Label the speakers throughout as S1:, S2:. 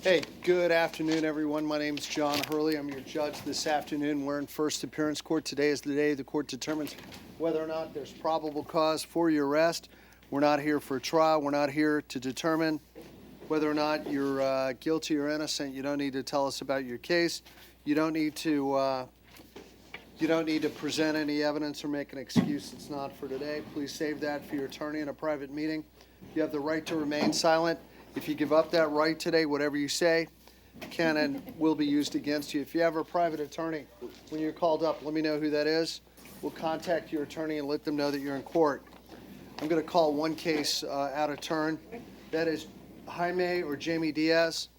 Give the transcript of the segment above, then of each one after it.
S1: Hey, good afternoon, everyone. My name is John Hurley. I'm your judge this afternoon. We're in first appearance court. Today is the day the court determines whether or not there's probable cause for your arrest. We're not here for a trial. We're not here to determine whether or not you're guilty or innocent. You don't need to tell us about your case. You don't need to present any evidence or make an excuse. It's not for today. Please save that for your attorney in a private meeting. You have the right to remain silent. If you give up that right today, whatever you say can and will be used against you. If you have a private attorney, when you're called up, let me know who that is. We'll contact your attorney and let them know that you're in court. I'm going to call one case out of turn. That is Jaime or Jamie Diaz.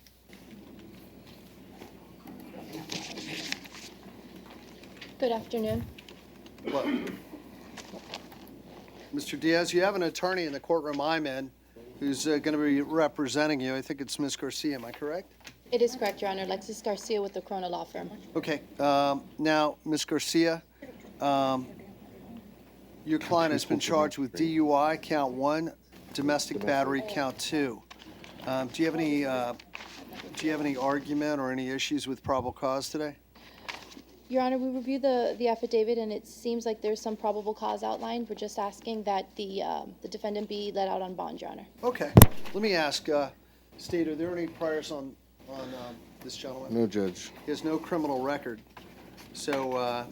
S2: Good afternoon.
S1: Look, Mr. Diaz, you have an attorney in the courtroom I'm in who's going to be representing you. I think it's Ms. Garcia. Am I correct?
S2: It is correct, Your Honor. Alexis Garcia with the Corona Law Firm.
S1: Okay. Now, Ms. Garcia, your client has been charged with DUI, count 1, domestic battery, count 2. Do you have any argument or any issues with probable cause today?
S2: Your Honor, we reviewed the affidavit, and it seems like there's some probable cause outlined. We're just asking that the defendant be let out on bond, Your Honor.
S1: Okay. Let me ask, State, are there any priors on this gentleman?
S3: No, Judge.
S1: He has no criminal record. So,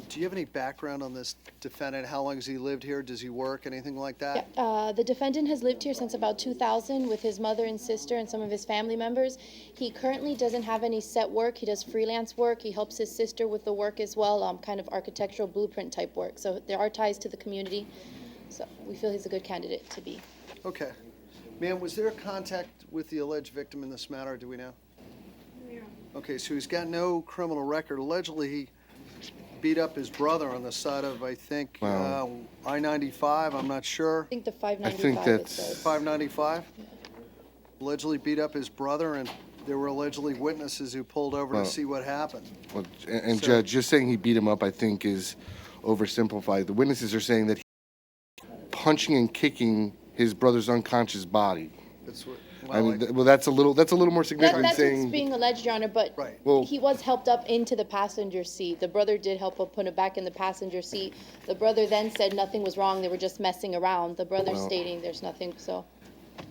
S1: do you have any background on this defendant? How long has he lived here? Does he work? Anything like that?
S2: Yeah, the defendant has lived here since about 2000 with his mother and sister and some of his family members. He currently doesn't have any set work. He does freelance work. He helps his sister with the work as well, kind of architectural blueprint type work. So there are ties to the community. So we feel he's a good candidate to be.
S1: Okay. Ma'am, was there contact with the alleged victim in this matter? Do we know?
S2: Yeah.
S1: Okay, so he's got no criminal record. Allegedly, he beat up his brother on the side of, I think,
S3: Wow.
S1: I-95. I'm not sure.
S2: I think the 595.
S3: I think that's-
S2: it says.
S1: 595? Allegedly beat up his brother, and there were allegedly witnesses who pulled over
S3: Well,
S1: to see what happened.
S3: Well, and
S1: So-
S3: Judge, just saying he beat him up, I think, is oversimplified. The witnesses are saying that he punching and kicking his brother's unconscious body.
S1: That's what.
S3: I mean,
S1: like-
S3: well, that's a little more significant.
S2: That's
S3: saying
S2: what's being alleged, Your Honor, but
S1: Right.
S3: Well-
S2: he was helped up into the passenger seat. The brother did help him put him back in the passenger seat. The brother then said nothing was wrong, they were just messing around. The brother
S3: Well-
S2: stating there's nothing, so.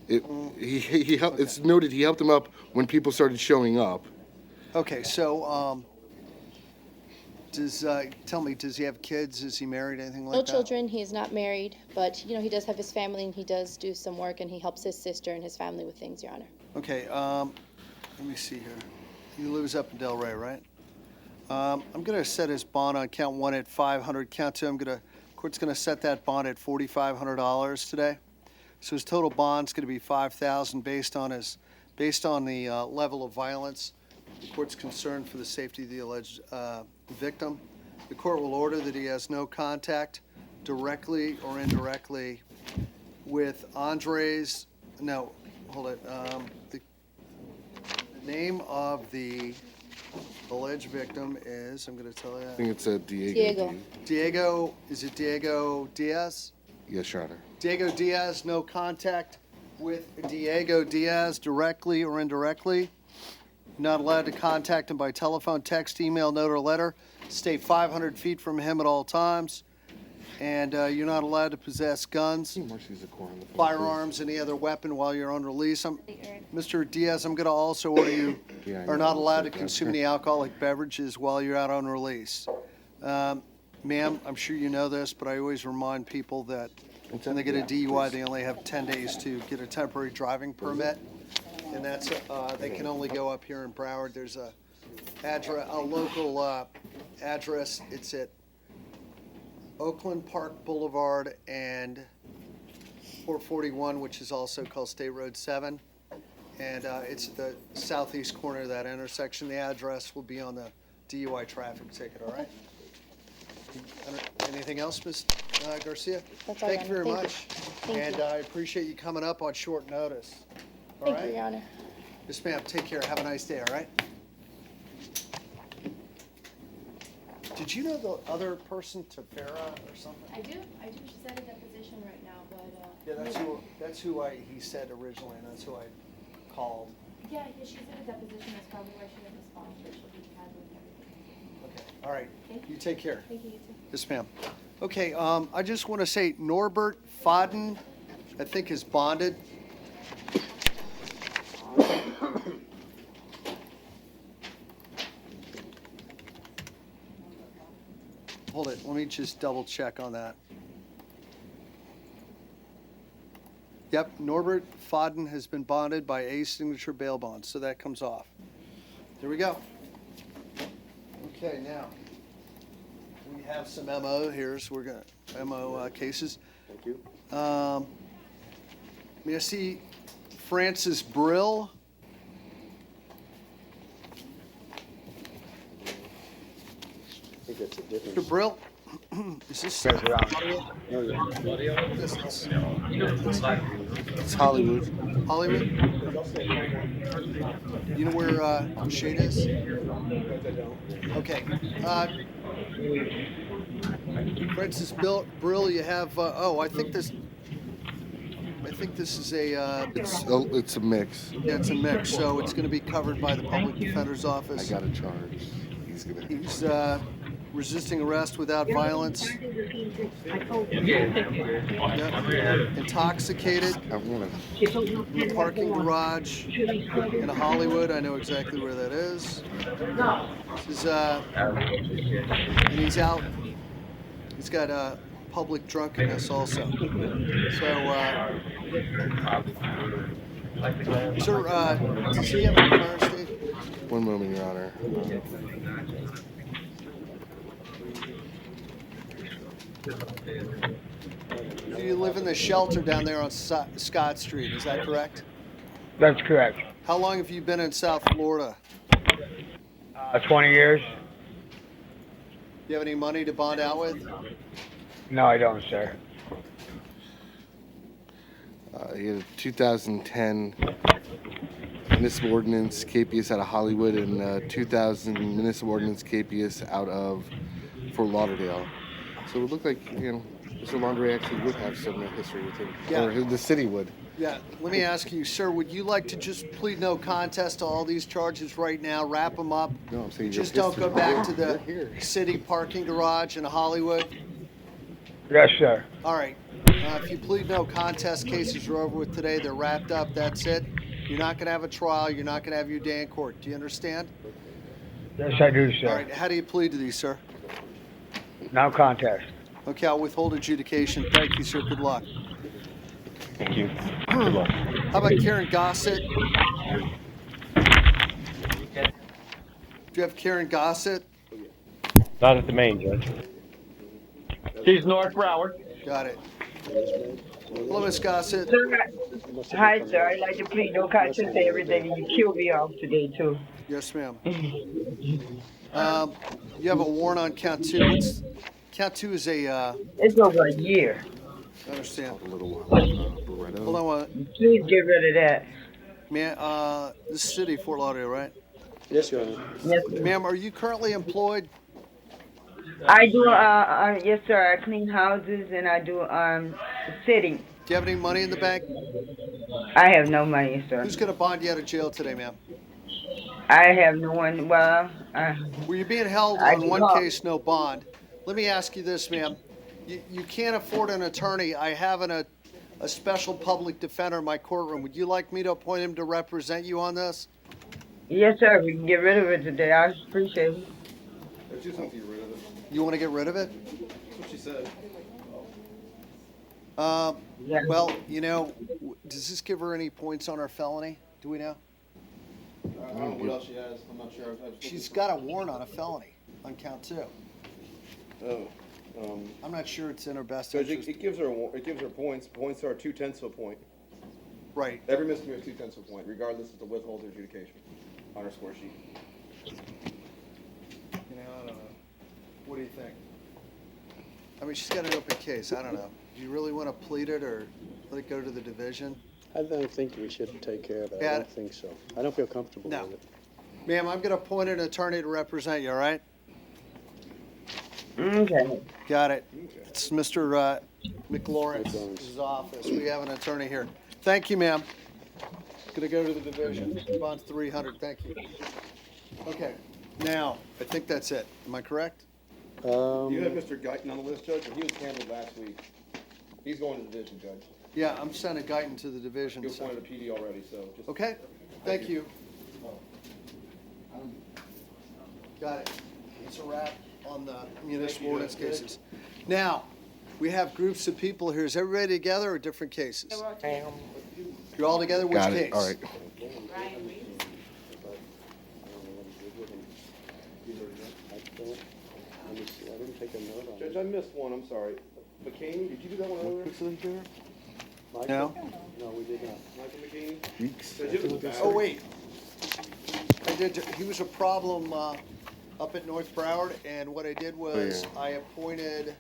S3: he helped. It's noted he helped him up when people started showing up.
S1: Okay, so tell me, does he have kids? Is he married? Anything like
S2: No
S1: that?
S2: children, he is not married, but, he does have his family and he does do some work and he helps his sister and his family with things, Your Honor.
S1: Okay, let me see here. He lives up in Delray, right? I'm going to set his bond on count 1 at $500. Count 2, court's going to set that bond at $4,500 today. So his total bond's going to be $5,000 based on the level of violence. The court's concerned for the safety of the alleged victim. The court will order that he has no contact, directly or indirectly, with Andres. No, hold it. The name of the alleged victim is, I'm going to tell you.
S3: I think it's a
S2: Diego.
S1: Diego, is it Diego Diaz?
S3: Yes, Your Honor.
S1: Diego Diaz, no contact with Diego Diaz directly or indirectly. Not allowed to contact him by telephone, text, email, note, or letter. Stay 500 feet from him at all times. And you're not allowed to possess guns, firearms, any other weapon while you're on release. Mr. Diaz, I'm going to also order you are not allowed to consume any alcoholic beverages while you're out on release. Ma'am, I'm sure you know this, but I always remind people that when they get a DUI, they only have 10 days to get a temporary driving permit. And that's, they can only go up here in Broward. There's a local address. It's at Oakland Park Boulevard and 441, which is also called State Road 7. And it's the southeast corner of that intersection. The address will be on the DUI traffic ticket, all right? Anything else, Ms. Garcia?
S2: That's all,
S1: Thank you
S2: Your
S1: very
S2: Honor.
S1: much.
S2: Thank
S1: And
S2: you.
S1: I appreciate you coming up on short notice. All
S2: Thank
S1: right?
S2: you, Your Honor.
S1: Yes, ma'am. Take care. Have a nice day, all right? Did you know the other person, Tafera or something?
S2: I do. She's at a deposition right now, but.
S1: Yeah, that's who he said originally, and that's who I called.
S2: Yeah, she's in a deposition. That's probably why she didn't respond, but she'll be handling everything.
S1: Okay, all right.
S2: Thank
S1: You take care.
S2: Thank you, you too.
S1: Yes, ma'am. Okay, I just want to say Norbert Fodden, I think, is bonded. Hold it, let me just double check on that. Yep, Norbert Fodden has been bonded by a signature bail bond, so that comes off. There we go. Okay, now, we have some MO here, so we're gonna, MO cases.
S4: Thank you.
S1: May I see Francis Brill?
S4: I think that's a different.
S1: Mr. Brill? Is this?
S3: It's Hollywood.
S1: Hollywood? You know where Shade is? Okay. Francis Brill, you have, I think this is a,
S3: It's a mix.
S1: yeah, it's a mix, so it's going to be covered by the Public Defender's
S3: I
S1: Office.
S3: got a charge. He's gonna.
S1: He's resisting arrest without violence. Yep. Intoxicated.
S3: I wanna.
S1: In the parking garage in Hollywood. I know exactly where that is. This is, and he's out. He's got public drunkenness also. So, sir, does he have a fire state?
S3: One moment, Your Honor.
S1: You live in the shelter down there on Scott Street, is that correct?
S5: That's correct.
S1: How long have you been in South Florida?
S5: 20 years?
S1: Do you have any money to bond out with?
S5: No, I don't, sir.
S3: He had a 2010 municipal ordinance capias out of Hollywood and 2000 municipal ordinance capias out of Fort Lauderdale. So it would look like, Mr. Laundrie actually would have some history with him.
S1: Yeah.
S3: Or the city would.
S1: Yeah, let me ask you, sir, would you like to just plead no contest to all these charges right now, wrap them up?
S3: No, I'm saying
S1: Just
S3: your
S1: don't go
S3: history-
S1: back to
S3: You're
S1: the
S3: here.
S1: city parking garage in Hollywood?
S5: Yes, sir.
S1: All right, if you plead no contest, cases are over with today, they're wrapped up, that's it. You're not gonna have a trial, you're not gonna have your day in court, do you understand?
S5: Yes, I do,
S1: All
S5: sir.
S1: right, how do you plead to these, sir?
S5: No contest.
S1: Okay, I'll withhold adjudication, thank you, sir, good luck.
S6: Thank you. Good luck.
S1: How about Karen Gossett? Do you have Karen Gossett?
S6: Not at the main, Judge.
S7: She's North Broward.
S1: Got it. Hello, Miss Gossett.
S7: Hi, sir. I'd like to plead no contest to everything. You killed me off today, too.
S1: Yes, ma'am. You have a warrant on count two. Count two is a,
S7: It's over a year.
S1: I understand.
S3: A little while. Beretta.
S1: Hold on one.
S7: Please get rid of that.
S1: Ma'am, this is city, Fort Lauderdale, right?
S4: Yes, Your Honor.
S7: Yes, sir.
S1: Ma'am, are you currently employed?
S7: I do, yes, sir. I clean houses and I do, sitting.
S1: Do you have any money in the bank?
S7: I have no money, sir.
S1: Who's gonna bond you out of jail today, ma'am?
S7: I have no one, well,
S1: Well, you're being held
S7: I
S1: on
S7: do
S1: one
S7: not.
S1: case, no bond. Let me ask you this, ma'am. You can't afford an attorney. I have a special public defender in my courtroom. Would you like me to appoint him to represent you on this?
S7: yes, sir. We can get rid of it today. I appreciate it.
S3: Let's do something to get rid of it.
S1: You want to get rid of it?
S3: That's what she said.
S7: Yeah.
S1: Well, does this give her any points on her felony? Do we know?
S3: I don't know what else she has. I'm not sure.
S1: She's got a warrant on a felony on count two.
S8: Oh,
S1: I'm not sure it's in her best
S8: Judge,
S1: interest.
S8: it gives her points. Points are 2/10 of a point.
S1: Right.
S8: Every misdemeanor is 2/10 of a point, regardless of the withhold or adjudication on her score sheet.
S1: I don't know. What do you think? I mean, she's got an open case. I don't know. Do you really want to plead it or let it go to the division?
S4: I don't think we should take care of it. I
S1: Yeah.
S4: don't think so. I don't feel comfortable
S1: No.
S4: with it.
S1: Ma'am, I'm going to appoint an attorney to represent you, all right?
S7: Okay.
S1: Got it. It's Mr.
S4: McLaurin's.
S1: McLaurin's office. We have an attorney here. Thank you, ma'am. Gonna go to the division. Bond's 300, thank you. Okay, now, I think that's it. Am I correct?
S8: You had Mr. Guyton on the list, Judge, but he was handled last week. He's going to the division, Judge.
S1: Yeah, I'm sending Guyton to the division.
S8: He was
S1: so-
S8: appointed a PD already, so just.
S1: Okay, thank you. Got it. It's a wrap on the municipal ordinance cases. Now, we have groups of people here. Is everybody together or different cases? You're all together? Which
S3: Got
S1: case?
S3: it, all right.
S4: I didn't take a note on
S8: Judge,
S4: it.
S8: I missed one, I'm sorry. McCain, did you do that one earlier?
S4: Michael?
S1: No?
S4: No, we did not.
S8: Michael McCain?
S3: Weeks.
S8: Judge, it was bad.
S1: Oh, wait. I did, he was a problem up at North Broward, and what I did was
S3: yeah.
S1: I appointed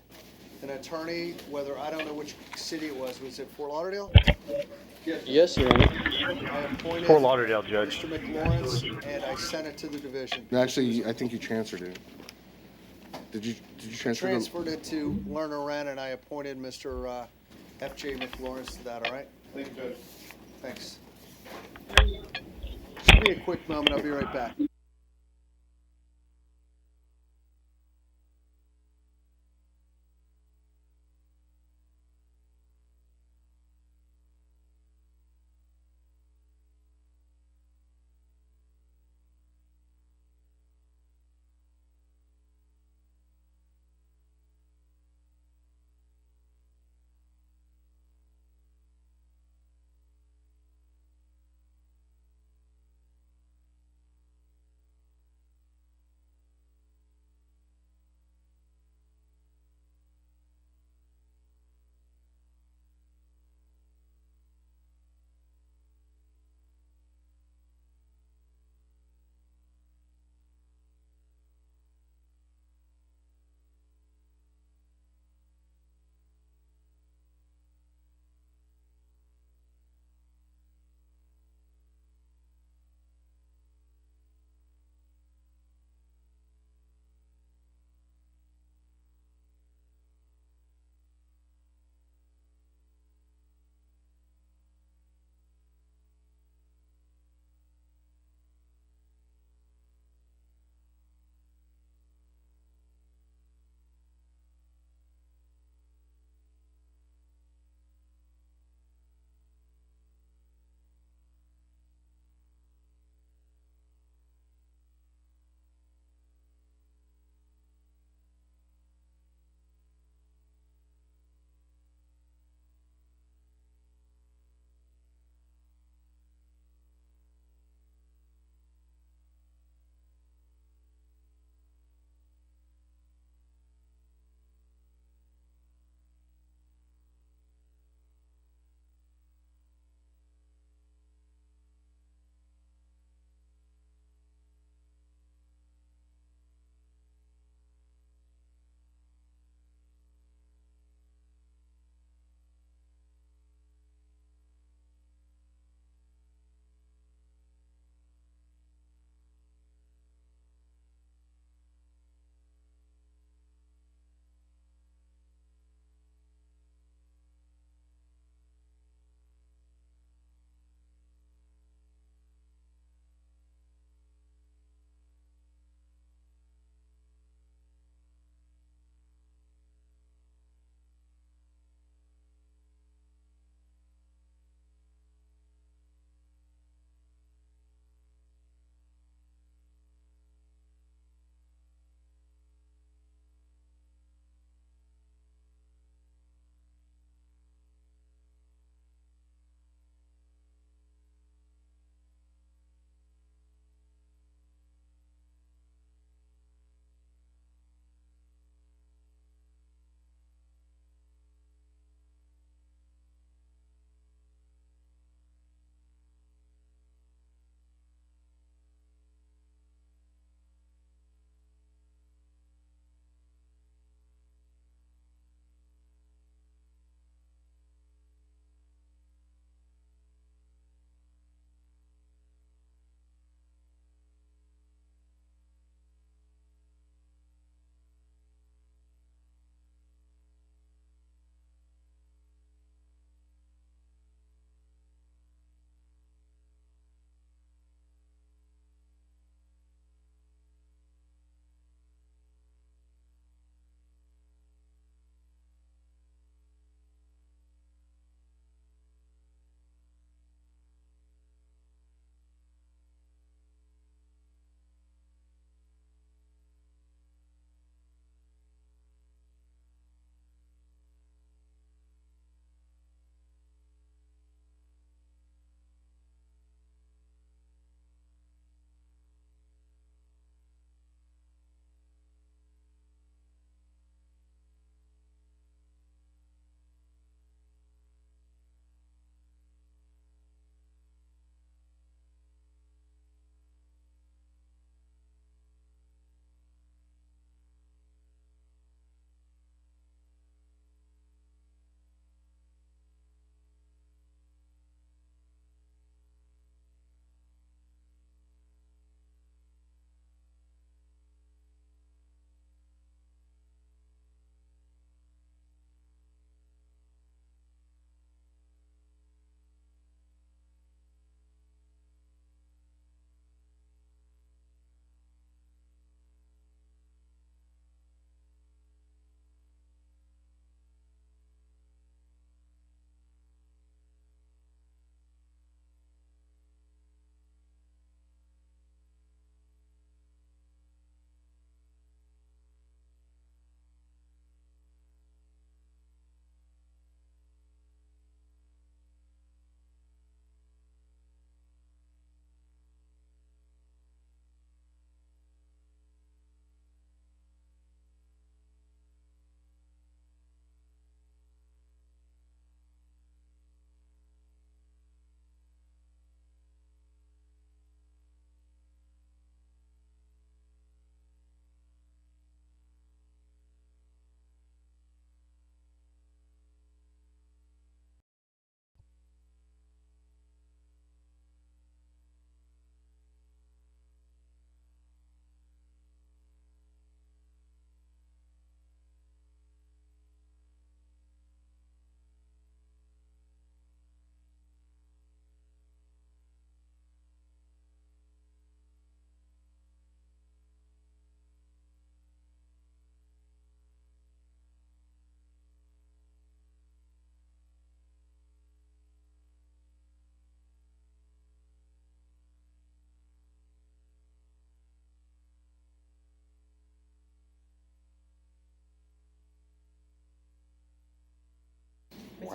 S1: an attorney, whether, I don't know which city it was it Fort Lauderdale?
S4: Yes, Your Honor.
S1: I appointed
S6: Fort Lauderdale, Judge.
S1: Mr. McLawrence, and I sent it to the division.
S3: Actually, I think you transferred it. Did you transfer it?
S1: Transferred it to Lerner Wren, and I appointed Mr. F.J. McLawrence to that, all right?
S8: Thank you, Judge.
S1: Thanks. Give me a quick moment, I'll be right back.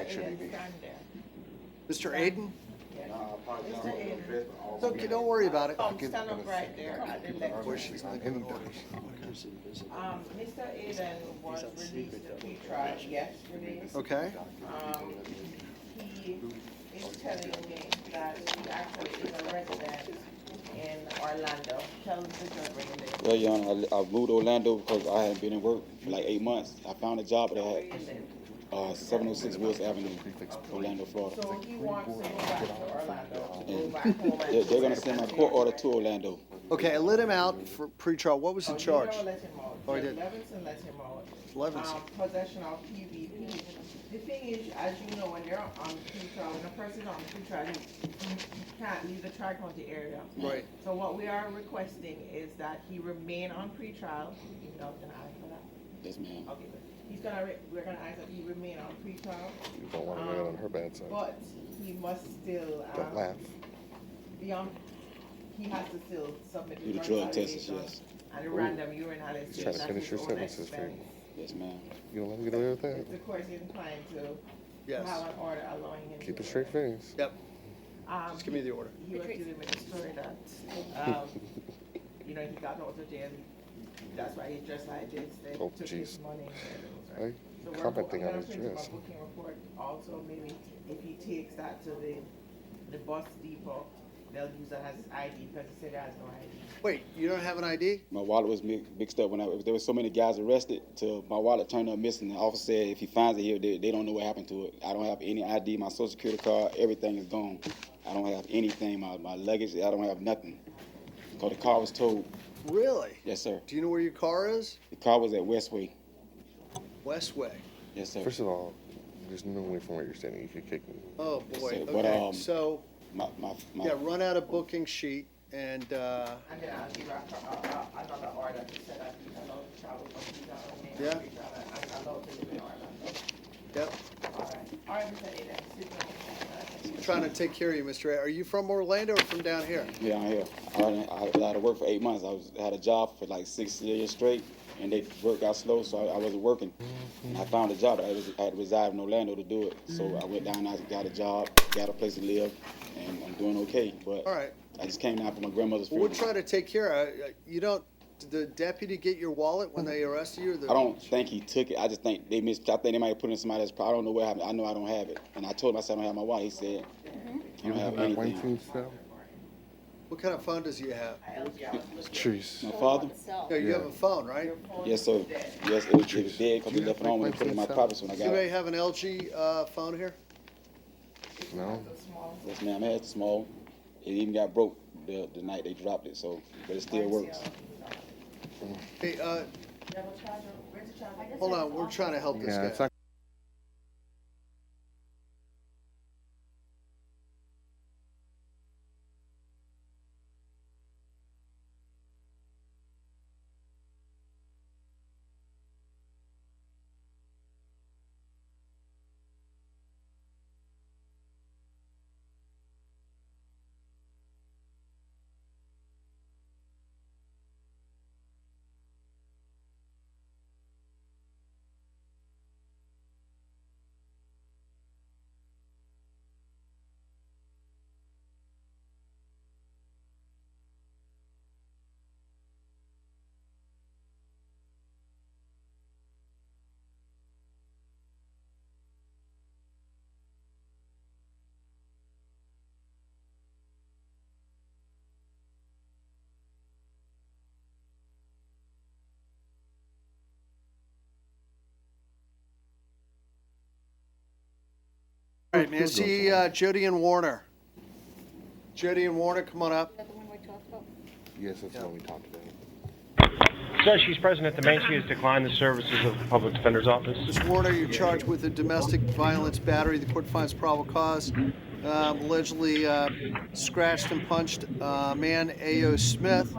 S3: should he be?
S1: Mr. Aiden?
S9: Mr. Aiden,
S1: It's okay, don't worry about it.
S9: stand up right there at the
S1: Where
S9: lectern.
S1: she's not
S3: In
S1: gonna order.
S9: Mr. Aiden was released to pre-trial yesterday.
S1: Okay,
S9: He is telling me that he actually is a resident in Orlando. Tell the judge bring him there.
S10: Well, Your Honor, I moved to Orlando because I hadn't been in work for like 8 months. I found a job
S9: Where
S10: at
S9: you live?
S10: 706 Woods Avenue, Orlando, Florida.
S9: So he wants to go back to Orlando, go back home and.
S10: They're gonna send my court order to Orlando.
S1: okay, I let him out for pretrial. What was the charge?
S9: You don't let him out.
S1: Oh, I did.
S9: Levinson let him out.
S1: Levinson.
S9: Possession of PVP. The thing is, as you know, when you're on pretrial, when a person's on pretrial, he can't leave the Tri-County area.
S1: Right.
S9: So what we are requesting is that he remain on pretrial, even though I'm gonna ask for that.
S10: Yes, ma'am.
S9: Okay, good. We're gonna ask that he remain on pretrial,
S3: You don't want to lay it on her bad side.
S9: but he must still,
S3: Don't laugh.
S9: be on, he has to still submit
S10: Do
S9: the
S10: the
S9: drug
S10: drug tests,
S9: validation
S10: yes.
S9: and the random urine analysis.
S3: Trying to
S9: That's
S3: finish
S9: his
S3: your
S9: own
S3: sentences for you.
S9: expense.
S10: Yes, ma'am.
S3: You don't let me get away with that?
S9: If the court is inclined to
S1: Yes.
S9: have an order allowing him to.
S3: Keep a
S9: do
S3: straight
S9: it.
S3: face.
S1: Yep, just give me the order.
S9: He was dealing with a story that, he got out of jail. That's why he dressed like this. They
S3: Oh,
S9: took his
S3: jeez.
S9: money.
S3: Hey,
S9: So
S3: commenting
S9: I'm
S3: on
S9: gonna
S3: his
S9: print him
S3: dress.
S9: a booking report also, maybe if he takes that to the bus depot, they'll use that as his ID because he said he has no ID.
S1: Wait, you don't have an ID?
S10: My wallet was mixed up when there was so many guys arrested till my wallet turned up missing. The officer said if he finds it here, they don't know what happened to it. I don't have any ID, my social security card, everything is gone. I don't have anything, my luggage, I don't have nothing. Because the car was towed.
S1: Really?
S10: Yes, sir.
S1: Do you know where your car is?
S10: The car was at Westway.
S1: Westway.
S10: Yes, sir.
S3: First of all, there's no way from where you're standing you could kick me.
S1: Oh, boy,
S10: So, but,
S1: okay, so,
S10: My
S1: yeah, run out a booking sheet and,
S9: And then I'll give another order to say that he's allowed to travel from Peter
S1: Yeah.
S9: and allowed to live in Orlando.
S1: yep,
S9: All right, Mr. Aiden, sit down.
S1: trying to take care of you, Mr. A. Are you from Orlando or from down here?
S10: Yeah, I'm here. I had to work for 8 months. I had a job for like 6 years straight, and they work got slow, so I wasn't working. And I found a job. I had to reside in Orlando to do it. So I went down, I got a job, got a place to live, and I'm doing okay. But
S1: All right,
S10: I just came down for my grandmother's
S1: well, we'll
S10: funeral.
S1: try to take care of it. You don't, did the deputy get your wallet when they arrested you? Or the-
S10: I don't think he took it. I just think they missed. I think they might have put it in somebody's. I don't know what happened. I know I don't have it. And I told him I said I don't have my wallet. He said, "You don't have
S3: That
S10: anything."
S3: 19 style?
S1: What kind of phone does he have?
S3: Trees.
S10: My father?
S1: No, you have a phone, right?
S10: Yes, sir. Yes, it was dead because we left it home when they put it in my pockets when I
S1: Does
S10: got
S1: anybody
S10: it.
S1: have an LG phone here?
S3: No?
S10: Yes, ma'am. I had it small. It even got broke the night they dropped it. So, but it still works.
S1: Hey, hold on, we're trying to help this
S3: Yeah,
S1: guy.
S3: it's not.
S1: All right, may I see Jody and Warner? Jody and Warner, come on up.
S3: Yes, that's what we talked about.
S6: Sir, she's present at the main. She has declined the services of the public defender's office.
S1: Ms. Warner, you're charged with a domestic violence battery. The court finds probable cause. Allegedly scratched and punched man A.O. Smith,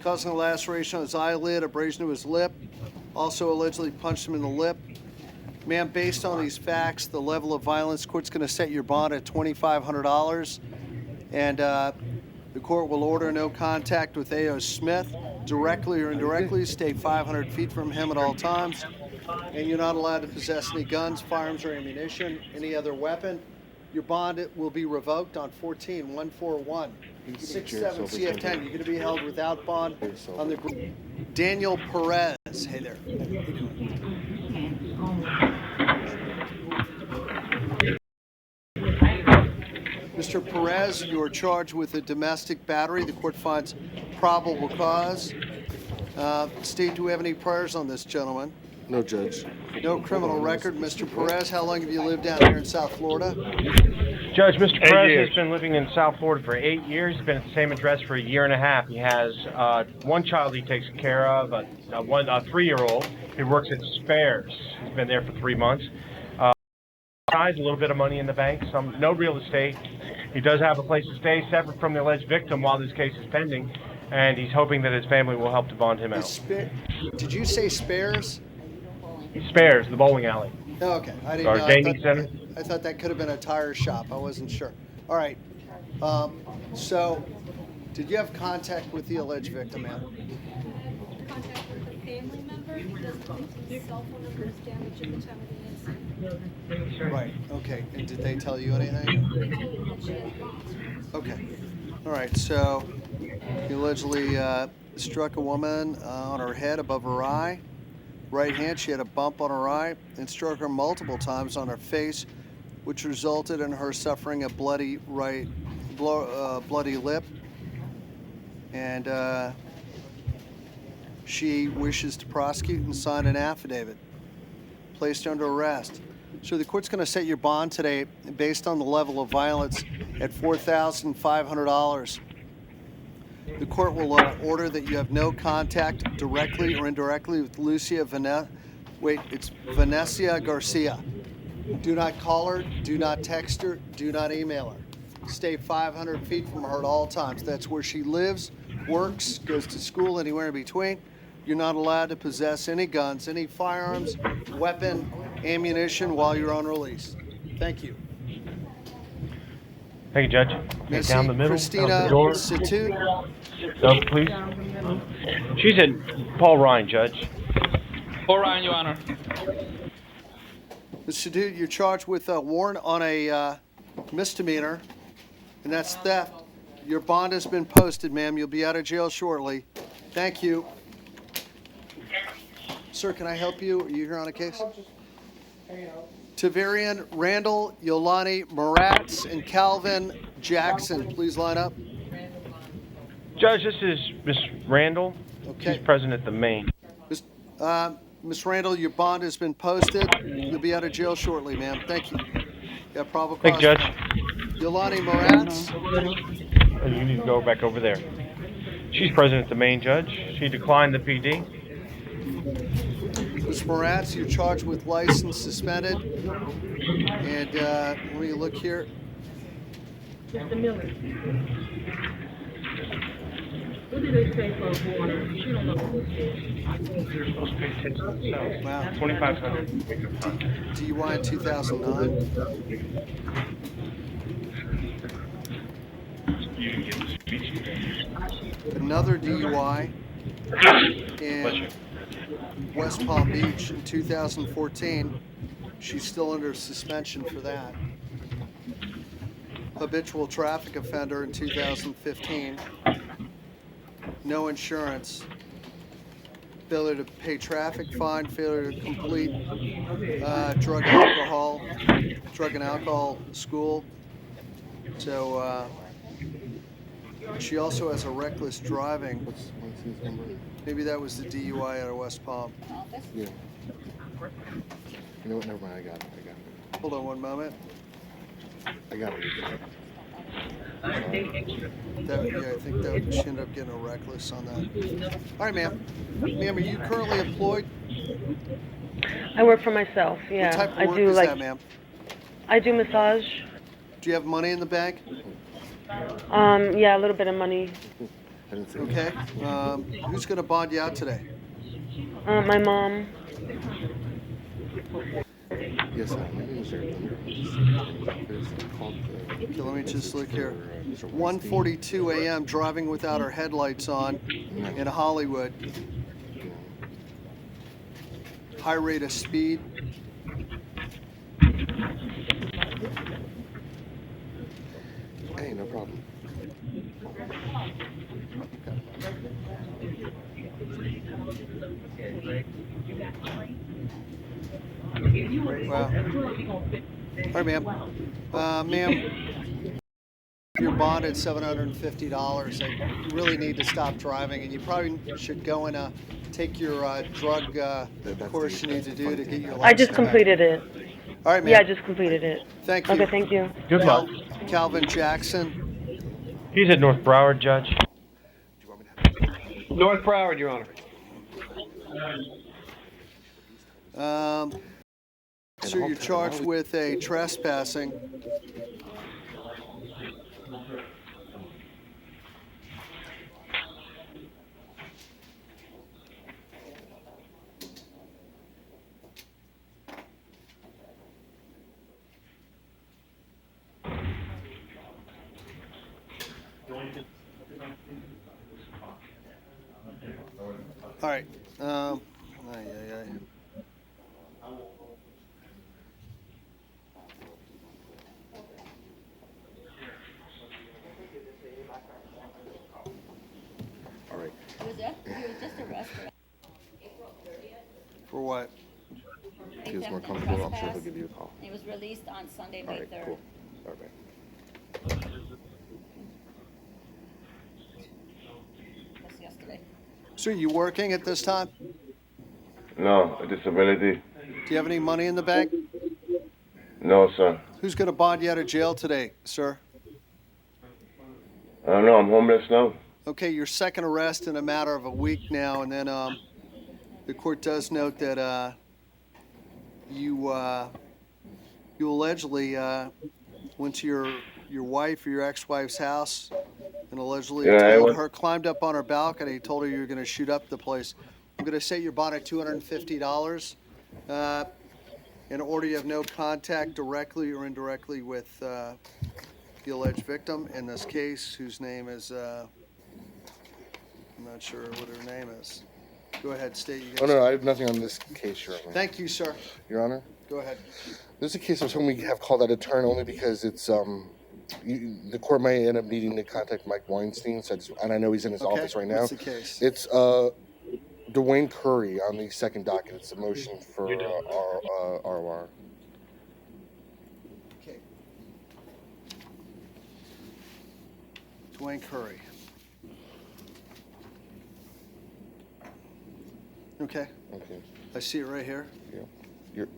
S1: causing a laceration on his eyelid, abrasion to his lip. Also allegedly punched him in the lip. Ma'am, based on these facts, the level of violence, court's going to set your bond at $2,500. And the court will order no contact with A.O. Smith, directly or indirectly. Stay 500 feet from him at all times. and you're not allowed to possess any guns, firearms, or ammunition, any other weapon. Your bond will be revoked on 14-141. 67 CF10. You're going to be held without bond on the Daniel Perez. Hey there. How you doing? Mr. Perez, you are charged with a domestic battery. The court finds probable cause. Steve, do we have any priors on this gentleman?
S3: No, Judge.
S1: No criminal record. Mr. Perez, how long have you lived down here in South Florida?
S6: Judge, Mr. Perez
S5: years.
S6: has been living in South Florida for 8 years. He's been at the same address for a year and a half. He has one child he takes care of, a 3-year-old. He works at Spares. He's been there for 3 months. Has a little bit of money in the bank, no real estate. He does have a place to stay separate from the alleged victim while this case is pending, and he's hoping that his family will help to bond him out.
S1: Did you say Spares?
S6: Spares, the bowling alley.
S1: Oh, okay. I didn't
S6: Our
S1: know.
S6: gaming center.
S1: I thought that could have been a tire shop. I wasn't sure. All right. So, did you have contact with the alleged victim, ma'am?
S11: Contact with a family member because his cell phone number was damaged at the time of the incident.
S1: Right. Okay. And did they tell you anything?
S11: They told me that she had bombs.
S1: Okay. All right. So, he allegedly struck a woman on her head above her eye. Right hand, she had a bump on her eye, and struck her multiple times on her face, which resulted in her suffering a bloody lip. And she wishes to prosecute and sign an affidavit. Placed her under arrest. So the court's going to set your bond today based on the level of violence at $4,500. The court will order that you have no contact directly or indirectly with Vanessa Garcia. Do not call her, do not text her, do not email her. Stay 500 feet from her at all times. That's where she lives, works, goes to school, anywhere in between. You're not allowed to possess any guns, any firearms, weapon, ammunition while you're on release. Thank you.
S6: Thank you, Judge.
S1: Merci,
S6: Down the middle.
S1: Christina
S6: Down the door.
S1: Situte.
S6: No, please. She's at Paul Ryan, Judge.
S12: Paul Ryan, Your Honor.
S1: Mr. Dude, you're charged with a warrant on a misdemeanor, and that's theft. Your bond has been posted, ma'am. You'll be out of jail shortly. Thank you. Sir, can I help you? Are you here on a case? Tavarian, Randall, Yolani, Maratz, and Calvin Jackson, please line up.
S6: Judge, this is Miss Randall.
S1: Okay.
S6: She's present at the main.
S1: Miss Randall, your bond has been posted. You'll be out of jail shortly, ma'am. Thank you. Yeah, probable cause.
S6: Thank you, Judge.
S1: Yolani Maratz.
S6: And you need to go back over there. She's present at the main, Judge. She declined the PD.
S1: Ms. Maratz, you're charged with license suspended. And let me look here.
S13: Mr. Miller. What did they say for water? She don't know what this is.
S6: They're supposed to pay attention to themselves.
S1: Wow.
S6: 2,500.
S1: DUI in 2009.
S6: You didn't give the speech.
S1: Another DUI in West Palm Beach in 2014. She's still under suspension for that. Habitual traffic offender in 2015. No insurance. Failure to pay traffic fine. Failure to complete drug and alcohol school. So she also has a reckless driving.
S3: What's his number?
S1: Maybe that was the DUI out of West Palm.
S3: Yeah. You know what? Never mind. I got it.
S1: Hold on one moment.
S3: I got it.
S1: I think that she ended up getting a reckless on that. All right, ma'am. Ma'am, are you currently employed?
S14: I work for myself. Yeah,
S1: What type of
S14: I
S1: work
S14: do
S1: is
S14: like
S1: that, ma'am?
S14: I do massage.
S1: Do you have money in the bank?
S14: Yeah, a little bit of money.
S1: Okay. Who's going to bond you out today?
S14: My mom.
S3: Yes, maybe it was
S1: Okay, let me just look here. 1:42 a.m. driving without our headlights on in Hollywood. high rate of speed.
S3: Hey, no problem.
S1: Wow. All right, ma'am. Ma'am, your bond at $750. You really need to stop driving, and you probably should go and take your drug course you need to do to get your
S14: I just
S1: license back.
S14: completed it.
S1: All right, ma'am.
S14: Yeah, I just completed it.
S1: Thank you.
S14: Okay, thank you.
S6: Good luck.
S1: Calvin Jackson.
S6: He's at North Broward, Judge.
S4: North Broward, Your Honor.
S1: So you're charged with a trespassing. All right.
S3: All right.
S11: He was just arrested.
S1: For what?
S3: If he was more comfortable, I'm sure he'll give you a call.
S11: He was released on Sunday,
S3: All
S11: May
S3: right,
S11: 3rd.
S3: cool. All right.
S11: Just yesterday.
S1: So are you working at this time?
S15: No, a disability.
S1: Do you have any money in the bank?
S15: No, sir.
S1: Who's going to bond you out of jail today, sir?
S15: I don't know. I'm homeless now.
S1: Okay, your second arrest in a matter of a week now, and then the court does note that you allegedly went to your wife or your ex-wife's house and allegedly told her, climbed up on her balcony, told her you were going to shoot up the place. I'm going to set your bond at $250 and order you have no contact directly or indirectly with the alleged victim in this case, whose name is, I'm not sure what her name is. Go ahead, state you
S3: Oh, no, I have nothing on this case, Your Honor.
S1: Thank you, sir.
S3: Your Honor?
S1: Go ahead.
S3: This is a case I was hoping we could have called out a turn only because it's, the court may end up needing to contact Mike Weinstein, so and I know he's in his office right now.
S1: What's the case?
S3: It's Dwayne Curry on the second docket. It's a motion for ROR.
S1: Okay. Dwayne Curry. Okay.
S3: Okay.
S1: I see it right here.
S3: You're,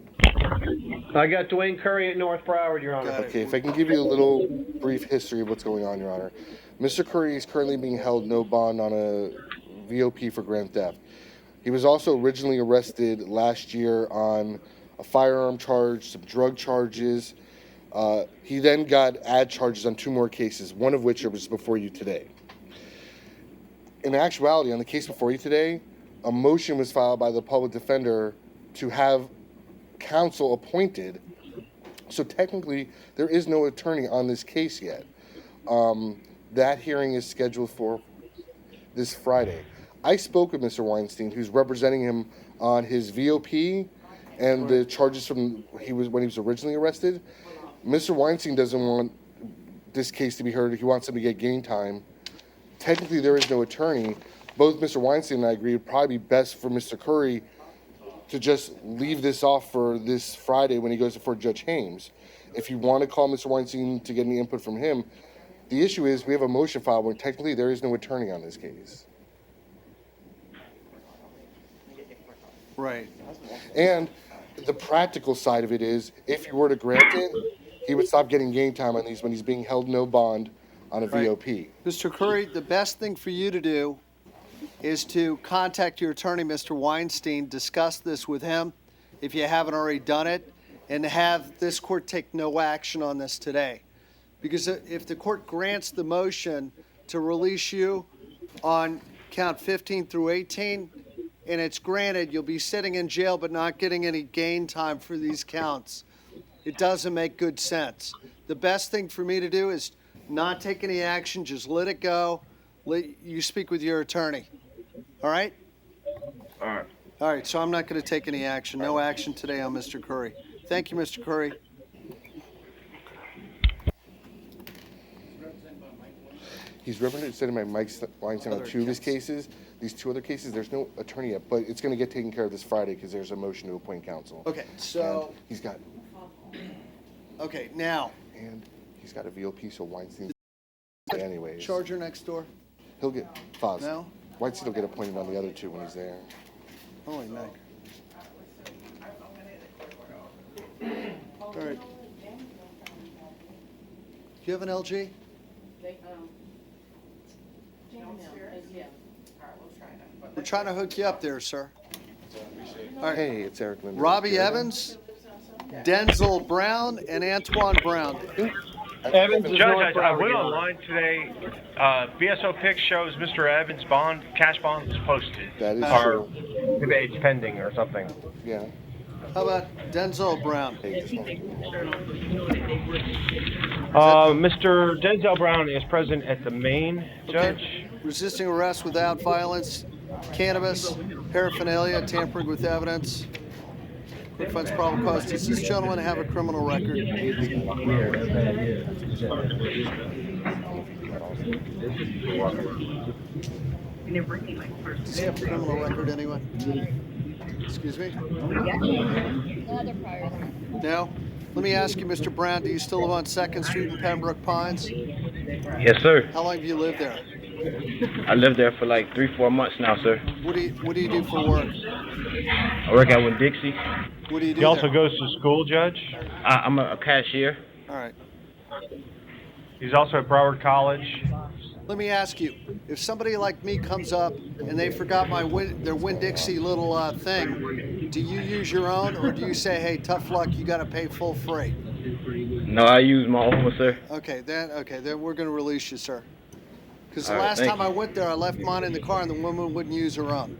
S4: I got Dwayne Curry at North Broward, Your Honor.
S3: okay, if I can give you a little brief history of what's going on, Your Honor. Mr. Curry is currently being held no bond on a VOP for grand theft. He was also originally arrested last year on a firearm charge, some drug charges. He then got ad charges on 2 more cases, one of which was before you today. In actuality, on the case before you today, a motion was filed by the public defender to have counsel appointed. So technically, there is no attorney on this case yet. That hearing is scheduled for this Friday. I spoke with Mr. Weinstein, who's representing him on his VOP and the charges from when he was originally arrested. Mr. Weinstein doesn't want this case to be heard. He wants him to get gain time. Technically, there is no attorney. Both Mr. Weinstein and I agree it would probably be best for Mr. Curry to just leave this off for this Friday when he goes before Judge Hames. If you want to call Mr. Weinstein to get any input from him, the issue is we have a motion filed when technically there is no attorney on this case.
S1: Right.
S3: And the practical side of it is, if you were to grant it, he would stop getting gain time on these when he's being held no bond on a VOP.
S1: Mr. Curry, the best thing for you to do is to contact your attorney, Mr. Weinstein, discuss this with him, if you haven't already done it, and have this court take no action on this today. Because if the court grants the motion to release you on count 15 through 18, and it's granted, you'll be sitting in jail but not getting any gain time for these counts. It doesn't make good sense. The best thing for me to do is not take any action, just let it go. Let you speak with your attorney. All right?
S15: All right.
S1: All right, so I'm not going to take any action. No action today on Mr. Curry. Thank you, Mr. Curry.
S3: He's represented by Mike Weinstein on 2 of his cases. These 2 other cases, there's no attorney yet, but it's going to get taken care of this Friday because there's a motion to appoint counsel.
S1: Okay, so.
S3: And he's got.
S1: Okay, now.
S3: And he's got a VOP, so Weinstein. Anyways.
S1: Charger next door?
S3: He'll get Foz.
S1: No?
S3: Weinstein will get appointed on the other 2 when he's there.
S1: Holy Meg. All right. Do you have an LG? We're trying to hook you up there, sir. All right.
S3: Hey, it's Eric Linder.
S1: Robbie Evans, Denzel Brown, and Antoine Brown.
S6: Evans, Judge, I went online today. VSO Pics shows Mr. Evans' bond, cash bond is posted.
S3: That is
S6: or
S3: true.
S6: maybe it's pending or something.
S3: Yeah.
S1: How about Denzel Brown?
S6: Mr. Denzel Brown is present at the main, Judge.
S1: Okay. Resisting arrest without violence, cannabis, paraphernalia, tampering with evidence. Quick funds, probable cause. Does this gentleman have a criminal record? Does he have a criminal record anyway? Excuse me? No? Let me ask you, Mr. Brown, do you still live on 2nd Street in Pembroke Pines?
S16: Yes, sir.
S1: How long have you lived there?
S16: I lived there for like 3-4 months now, sir.
S1: What do you do for work?
S16: I work out with Dixie.
S1: What do you do
S6: He also
S1: there?
S6: goes to school, Judge.
S16: I'm a cashier.
S1: All right.
S6: He's also at Broward College.
S1: Let me ask you, if somebody like me comes up and they forgot their Winn-Dixie little thing, do you use your own, or do you say, hey, tough luck, you got to pay full freight?
S16: No, I use my own, sir.
S1: Okay, then we're going to release you, sir. Because the
S16: All right,
S1: last
S16: thank
S1: time I went there, I left mine in the car, and the woman wouldn't use her own.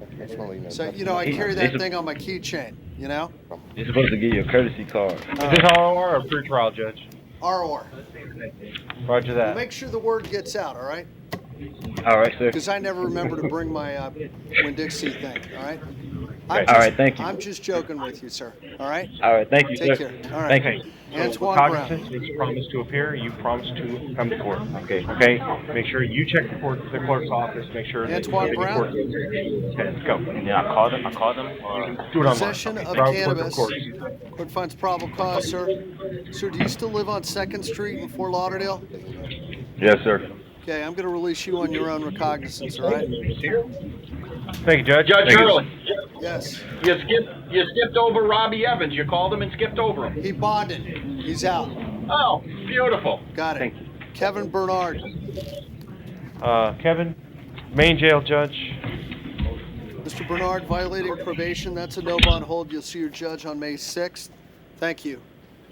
S1: So, I carry that thing on my keychain, you know?
S16: You're supposed to give you a courtesy card.
S6: Is this ROR or pretrial, Judge?
S1: ROR.
S6: Roger that.
S1: Make sure the word gets out, all right?
S16: All right, sir.
S1: Because I never remember to bring my Winn-Dixie thing, all right?
S16: All right, thank you.
S1: I'm just joking with you, sir, all right?
S16: All right, thank you,
S1: Take
S16: sir.
S1: care. All right.
S16: Thank you.
S1: Antoine
S6: Cognizant,
S1: Brown.
S6: you promised to appear. You promised to come to court.
S16: Okay.
S6: Okay. Make sure you check the clerk's office. Make sure that
S1: Antoine
S6: you
S1: Brown?
S6: Let's go.
S16: Yeah, I called them.
S6: Do it online.
S1: Possession of
S6: Broward
S1: cannabis.
S6: Court.
S1: Court finds probable cause, sir. Sir, do you still live on 2nd Street in Fort Lauderdale?
S15: Yes, sir.
S1: Okay, I'm going to release you on your own recognizance, all right?
S6: Thank you, Judge.
S17: Judge
S6: Thank you.
S17: Early,
S1: Yes.
S17: you skipped over Robbie Evans. You called him and skipped over him.
S1: He bonded. He's out.
S17: Oh, beautiful.
S1: Got it.
S16: Thank you.
S1: Kevin Bernard.
S6: Kevin, main jail, Judge.
S1: Mr. Bernard, violating probation. That's a no bond hold. You'll see your judge on May 6th. Thank you.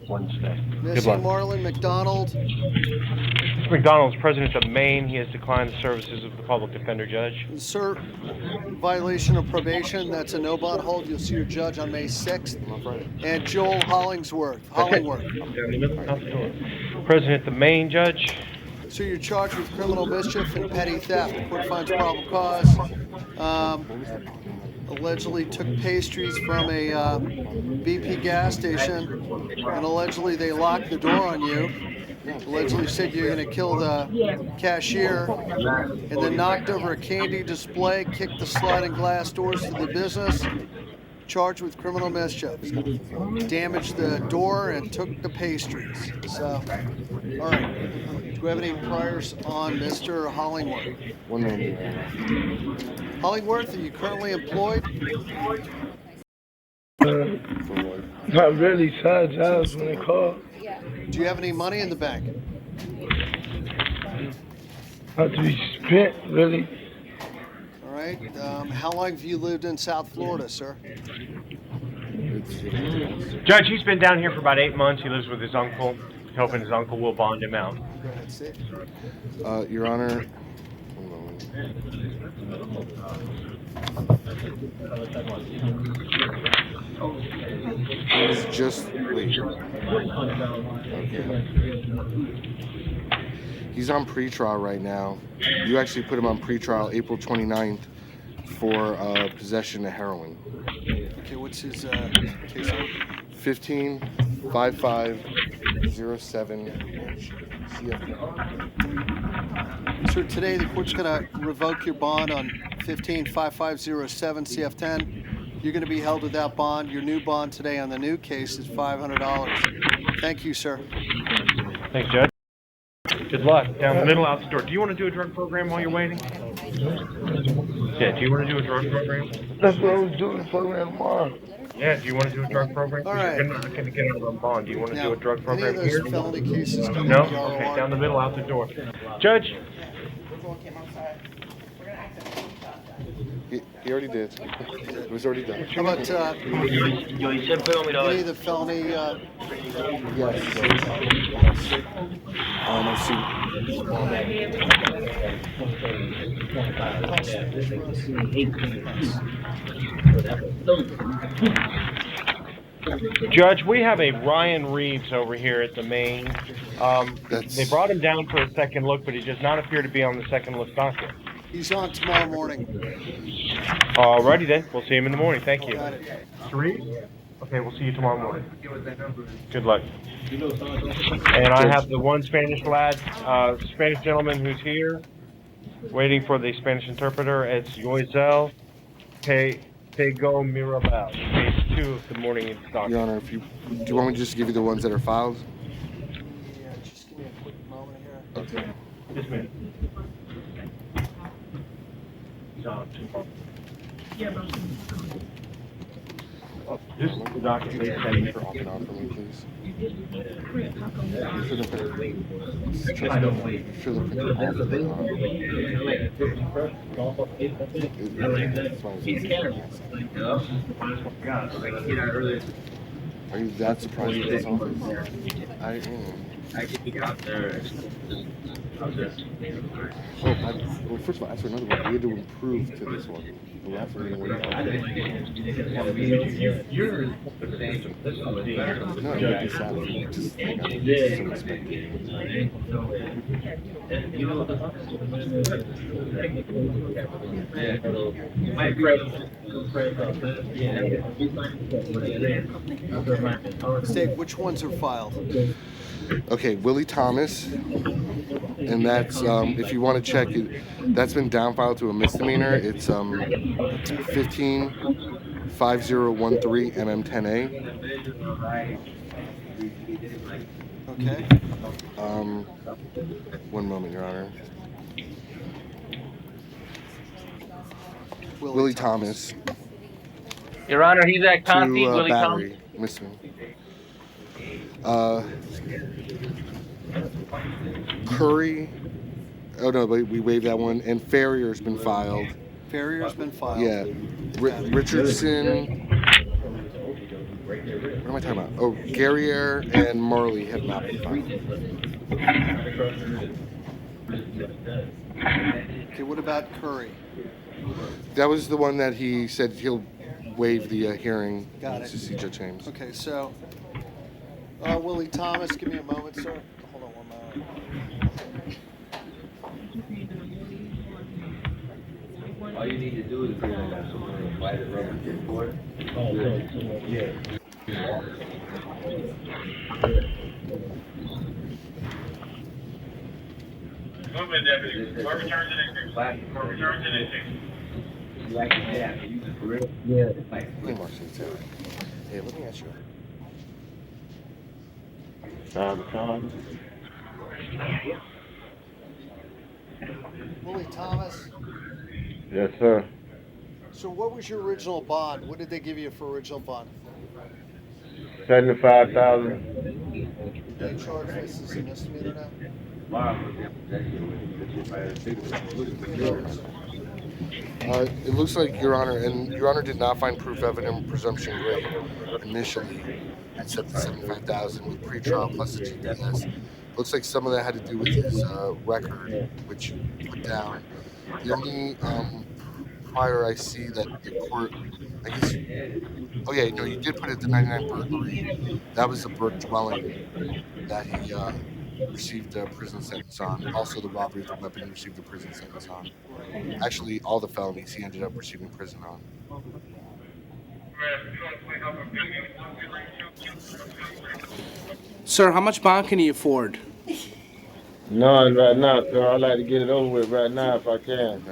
S16: Wednesday.
S1: Missing Marlon McDonald.
S6: Mr. McDonald's president of Maine. He has declined the services of the public defender, Judge.
S1: Sir, violation of probation. That's a no bond hold. You'll see your judge on May 6th. And Joel Hollingworth.
S6: President of Maine, Judge.
S1: So you're charged with criminal mischief and petty theft. Court finds probable cause. Allegedly took pastries from a BP gas station, and allegedly they locked the door on you. Allegedly said you're going to kill the cashier, and then knocked over a candy display, kicked the sliding glass doors to the business. Charged with criminal mischief. Damaged the door and took the pastries. So, all right. Do we have any priors on Mr. Hollingworth?
S3: 1 minute.
S1: Hollingworth, are you currently employed?
S5: Not really, Judge. I was when they called.
S1: Do you have any money in the bank?
S5: Not to be spent, really.
S1: All right. How long have you lived in South Florida, sir?
S6: Judge, he's been down here for about 8 months. He lives with his uncle, hoping his uncle will bond him out.
S1: Go ahead, Steve.
S3: Your Honor. It's just wait. Okay. He's on pretrial right now. You actually put him on pretrial April 29th. for possession of heroin.
S1: Okay, what's his case number?
S3: 15-5507 CFP.
S1: Sir, today the court's going to revoke your bond on 15-5507 CF10. You're going to be held without bond. Your new bond today on the new case is $500. Thank you, sir.
S6: Thanks, Judge. Good luck. Down the middle, out the door. Do you want to do a drug program while you're waiting? Yeah, do you want to do a drug program?
S5: That's what I was doing, the program tomorrow.
S6: Yeah, do you want to do a drug program?
S1: All right.
S6: You're not going to get out on bond. Do you want to do a drug program
S1: Any of those
S6: here?
S1: felony cases come
S6: No?
S1: with the
S6: Okay,
S1: ROR?
S6: down the middle, out the door. Judge?
S3: He already did. It was already done.
S1: How about any of the felony?
S3: Yes. Let's see.
S6: Judge, we have a Ryan Reeves over here at the main. They brought him down for a second look, but he does not appear to be on the second look docket.
S1: He's on tomorrow morning.
S6: Alrighty then, we'll see him in the morning. Thank you.
S1: Got it.
S6: 3? Okay, we'll see you tomorrow morning. Good luck. And I have the one Spanish lad, Spanish gentleman who's here, waiting for the Spanish interpreter. It's Yoisel Pego Mirabal, page 2 of the morning docket.
S3: Your Honor, do you want me to just give you the ones that are filed?
S1: Yeah, just give me a quick moment here.
S3: Okay.
S6: Yes, ma'am. He's on tomorrow. This is the docket.
S3: Can you turn it off and on for me, please? Should have put it Are you that surprised with this office? I am. Well, first of all, ask for another one. We had to improve to this one. The last one didn't work. No, you'd be savage. Just like, I mean, this is unexpected.
S1: State, which ones are filed?
S3: Okay, Willie Thomas, and that's if you want to check it, that's been downfiled to a misdemeanor. It's 15-5013 MM10A.
S1: Okay.
S3: One moment, Your Honor. Willie Thomas.
S12: Your Honor, he's at Conti,
S3: To
S12: Willie Thomas.
S3: battery, misdemeanor. Curry. Oh no, but we waived that one. And Farrier's been filed.
S1: Farrier's been filed.
S3: Yeah. Richardson. What am I talking about? Oh, Guerriere and Marley have not been filed.
S1: Okay, what about Curry?
S3: That was the one that he said he'll waive the hearing
S1: Got it.
S3: to see Judge James.
S1: Okay, so Willie Thomas, give me a moment, sir. Hold on one moment.
S18: All you need to do is get someone invited rubber to court. Yeah.
S6: Movement, deputy. Court returns in issue. Court returns in issue.
S18: Like that, you just real. Yeah. Like,
S3: Hey, Marcy, it's Eric. Hey, let me ask you.
S1: Willie Thomas.
S15: Yes, sir.
S1: So what was your original bond? What did they give you for original bond?
S15: 75,000.
S1: They charge this as a misdemeanor now?
S3: It looks like, Your Honor, and Your Honor did not find proof evident presumption great initially at 75,000 with pretrial plus the GPS. Looks like some of that had to do with his record, which you put down. The only prior I see that the court, I guess, oh yeah, no, you did put it to 99 burglary. That was a brick dwelling that he received a prison sentence on. Also, the robbery of the weapon he received a prison sentence on. Actually, all the felonies he ended up receiving prison on.
S19: Sir, how much bond can you afford?
S5: None right now, sir. I'd like to get it over with right now if I can.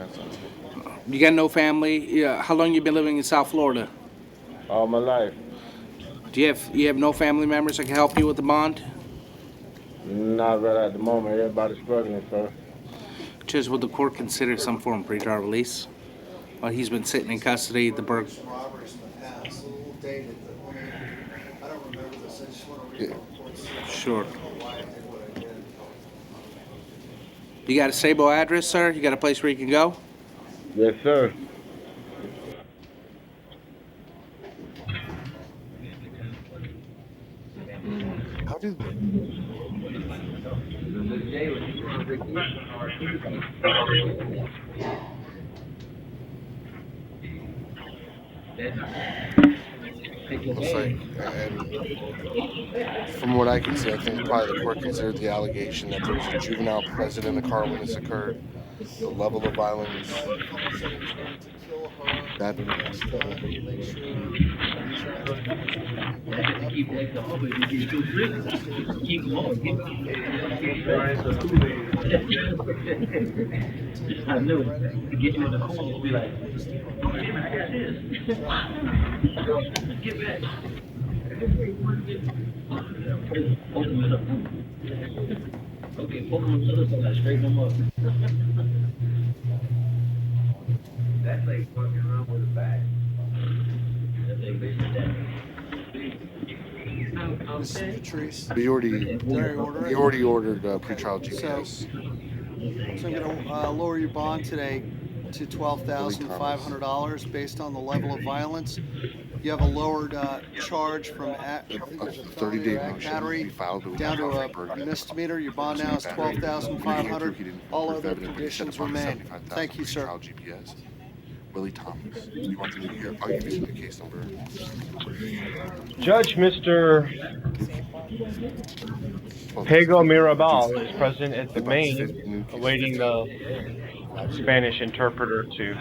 S19: You got no family? Yeah. How long you been living in South Florida?
S5: All my life.
S19: Do you have no family members that can help you with the bond?
S5: Not right at the moment. Everybody's struggling, sir.
S19: Just would the court consider some form of pretrial release while he's been sitting in custody at the Berg?
S1: Robberies in the past, a little dated, but I don't remember this. I just want to read the reports.
S19: Sure.
S1: Why I did what I did.
S19: You got a Sabo address, sir? You got a place where you can go?
S5: Yes, sir.
S3: How do looks like, and from what I can see, I think probably the court considered the allegation that there was a juvenile present in the car when this occurred, the level of violence, that
S18: I knew it. To get you in the corner, be like, okay, man, I got this. Get back. Open it up. Okay, open them to the other side, straighten them up. That's like walking around with a bag. That's like basically that.
S1: Mr. Patrice.
S3: he already ordered pretrial GPS.
S1: So I'm going to lower your bond today to $12,500 based on the level of violence. You have a lowered charge from a
S3: 30-day motion
S1: battery
S3: be filed, but we
S1: down to
S3: don't
S1: a
S3: have burden.
S1: misdemeanor. Your bond now is $12,500. All other conditions remain. Thank you, sir.
S3: GPS. Willie Thomas. Do you want the new here? I'll give you the case number.
S6: Judge Mr. Pego Mirabal is present at the main, awaiting the Spanish interpreter to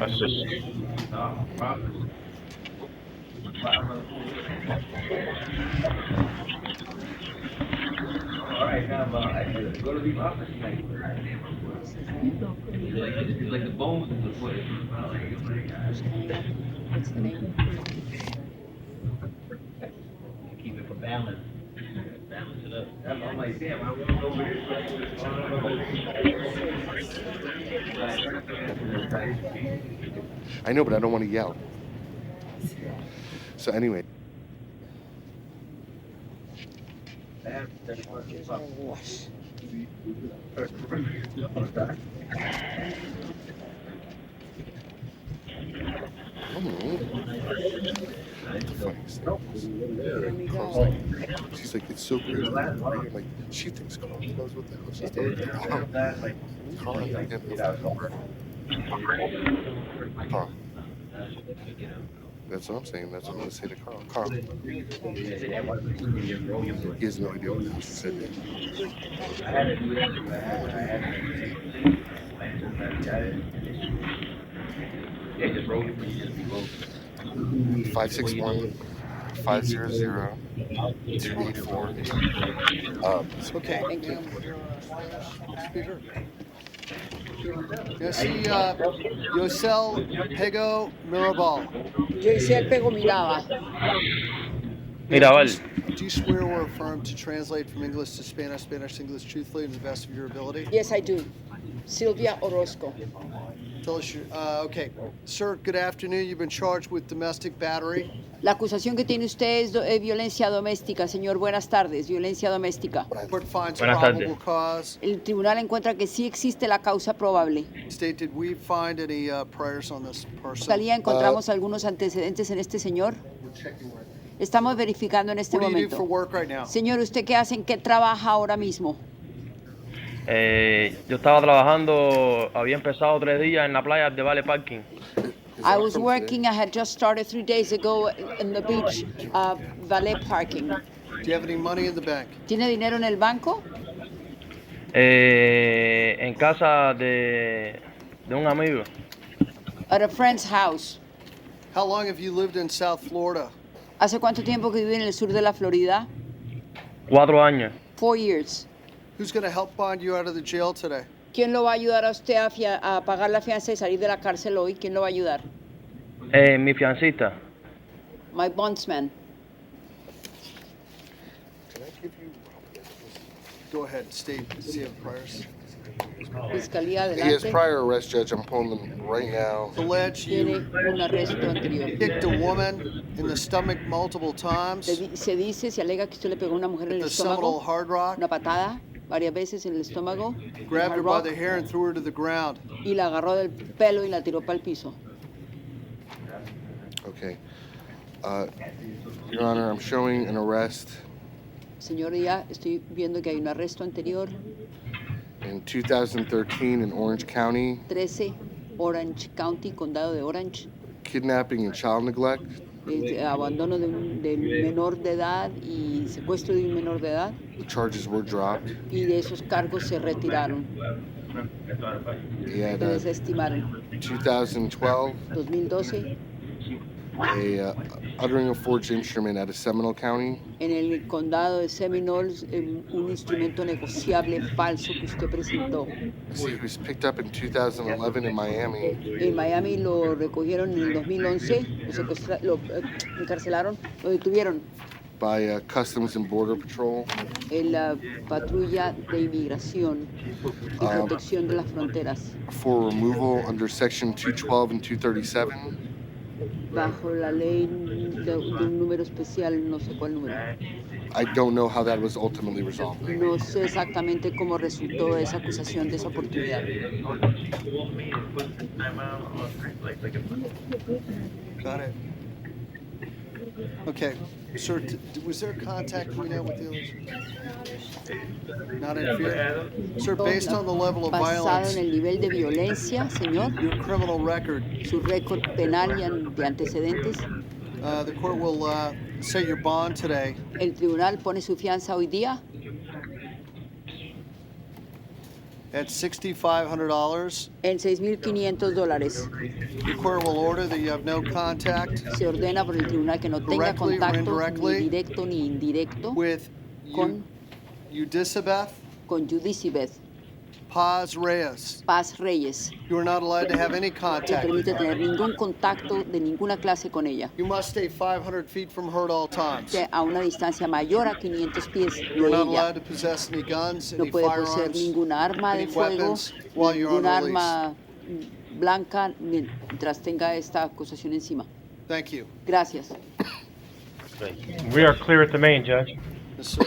S6: assist.
S18: All right, now, go to the office tonight. It's like the bones in the foot.
S2: What's the name?
S18: Keep it for balance. Balance it up. I'm like, damn, I went over here.
S3: I know, but I don't want to yell. So anyway. Carl's like, she's like, it's so great. I'm like, she thinks Carl knows what the hell she's doing. Carl, I didn't know that number. Carl. That's what I'm saying. That's what I'm going to say to Carl. Carl. He has no idea what else to say.
S18: I had to do that.
S3: 561 500 284.
S1: Okay. Speaker. Yes, Yosel Pego Mirabal.
S20: Yosel Pego Mirabal.
S6: Mirabal.
S1: Do you swear or affirm to translate from English to Spanish, Spanish to English truthfully and to the best of your ability?
S20: Yes, I do. Silvia Orozco.
S1: Tell us your, okay. Sir, good afternoon. You've been charged with domestic battery.
S20: La acusación que tiene usted es violencia doméstica, señor. Buenas tardes, violencia doméstica.
S1: Court finds probable cause.
S20: El tribunal encuentra que sí existe la causa probable.
S1: State, did we find any priors on this person?
S20: Fiscalía, encontramos algunos antecedentes en este señor. Estamos verificando en este
S1: What do you do
S20: momento.
S1: for work right now?
S20: Señor, ¿usted qué hace? ¿En qué trabaja ahora mismo?
S12: Yo estaba trabajando, había empezado 3 días en la playa de Vale Parking.
S20: I was working, I had just started 3 days ago in the beach, valet parking.
S1: Do you have any money in the bank?
S20: ¿Tiene dinero en el banco?
S12: En casa de un amigo.
S20: At a friend's house.
S1: How long have you lived in South Florida?
S20: ¿Hace cuánto tiempo que vive en el sur de la Florida?
S12: 4 años.
S20: 4 years.
S1: Who's going to help bond you out of the jail today?
S20: ¿Quién lo va a ayudar a usted a pagar la fianza y salir de la cárcel hoy? ¿Quién lo va a ayudar?
S12: Mi fiancita.
S20: My bondsman.
S1: Go ahead, state, see if priors.
S20: Fiscalía,
S3: He has
S20: adelante.
S3: prior arrest, Judge. I'm pulling them right now.
S1: Allege
S20: Tiene
S1: you
S20: un arresto anterior.
S1: kicked a woman in the stomach multiple times.
S20: Se dice, se alega que usted le pegó a una mujer en el
S1: The Seminole
S20: estómago,
S1: Hard Rock.
S20: una patada, varias veces en el estómago,
S1: Grabbed her
S20: Hard
S1: by
S20: Rock,
S1: the hair and threw her to the ground.
S20: y la agarró del pelo y la tiró para el piso.
S3: Okay. Your Honor, I'm showing an arrest
S20: Señoría, estoy viendo que hay un arresto anterior,
S3: in 2013 in Orange County,
S20: 13, Orange County, condado de Orange,
S3: kidnapping and child neglect.
S20: Abandono de un menor de edad y secuestro de un menor de edad,
S3: The charges were dropped.
S20: y de esos cargos se retiraron,
S3: He had,
S20: se desestimaron.
S3: 2012,
S20: 2012,
S3: uttering a forged instrument at a Seminole County.
S20: en el condado de Seminole, un instrumento negociable falso que usted presentó.
S3: He was picked up in 2011 in Miami.
S20: En Miami lo recogieron en el 2011, lo encarcelaron, lo detuvieron
S3: By Customs and Border Patrol.
S20: en la patrulla de inmigración y protección de las fronteras,
S3: For removal under Section 212 and 237.
S20: bajo la ley de un número especial, no sé cuál número.
S3: I don't know how that was ultimately resolved.
S20: No sé exactamente cómo resultó esa acusación de esa oportunidad.
S1: Got it. Okay, sir, was there contact we know with the others? Not in fear? Sir, based on the level of
S20: Basado
S1: violence,
S20: en el nivel de violencia, señor,
S1: your criminal record,
S20: su récord penal y de antecedentes,
S1: the court will set your bond today.
S20: el tribunal pone su fianza hoy día
S1: At $6,500.
S20: en $6,500.
S1: The court will order that you have no contact
S20: Se ordena por el tribunal que no tenga
S1: Directly or
S20: contacto
S1: indirectly
S20: ni directo ni indirecto
S1: with
S20: con
S1: Eudisabeth
S20: Judicibeth
S1: Paz Reyes.
S20: Paz Reyes.
S1: You are not allowed to have any
S20: No
S1: contact with
S20: permite
S1: her.
S20: tener ningún contacto de ninguna clase con ella.
S1: You must stay 500 feet from her at all times.
S20: A una distancia mayor a 500 pies de
S1: You are not
S20: ella.
S1: allowed to possess any guns,
S20: No
S1: any
S20: puede poseer
S1: firearms,
S20: ninguna arma de
S1: any
S20: fuego,
S1: weapons while you're on
S20: ninguna
S1: release.
S20: arma blanca mientras tenga esta acusación encima.
S1: Thank you.
S20: Gracias.
S6: We are clear at the main, Judge.
S1: Yes, sir.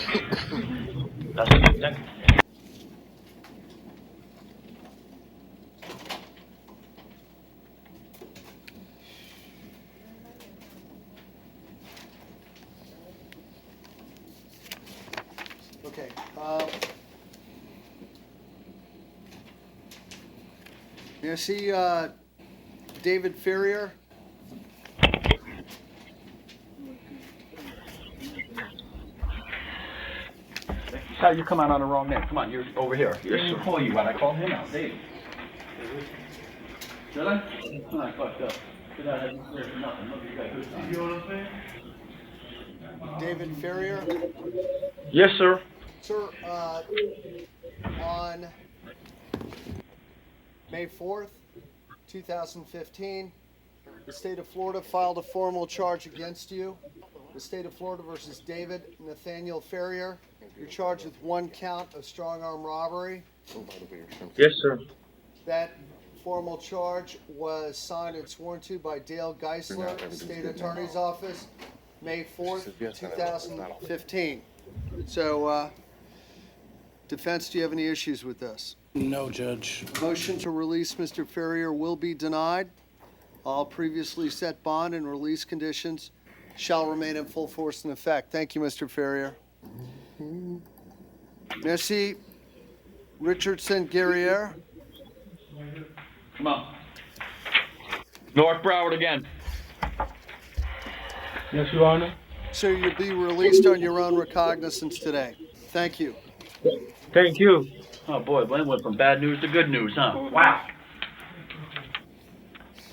S1: Okay. May I see David Ferrier?
S17: How you come out on the wrong name? Come on, you're over here. You're so call you out. I called him out, David. Did I? I fucked up. Did I have you clear for nothing? Look, you got good time. You know what I'm saying?
S1: David Ferrier?
S17: Yes, sir.
S1: Sir, on May 4th, 2015, the state of Florida filed a formal charge against you. The state of Florida versus David Nathaniel Ferrier. You're charged with 1 count of strong arm robbery.
S17: Yes, sir.
S1: That formal charge was signed and sworn to by Dale Geisler, State Attorney's Office, May 4th, 2015. So, defense, do you have any issues with this?
S19: No, Judge.
S1: Motion to release Mr. Ferrier will be denied. All previously set bond and release conditions shall remain in full force and effect. Thank you, Mr. Ferrier. Merci. Richardson Guerriere.
S17: Come on. North Broward again.
S5: Yes, Your Honor.
S1: So you'll be released on your own recognizance today. Thank you.
S4: Thank you.
S17: Oh boy, Glenn went from bad news to good news, huh? Wow.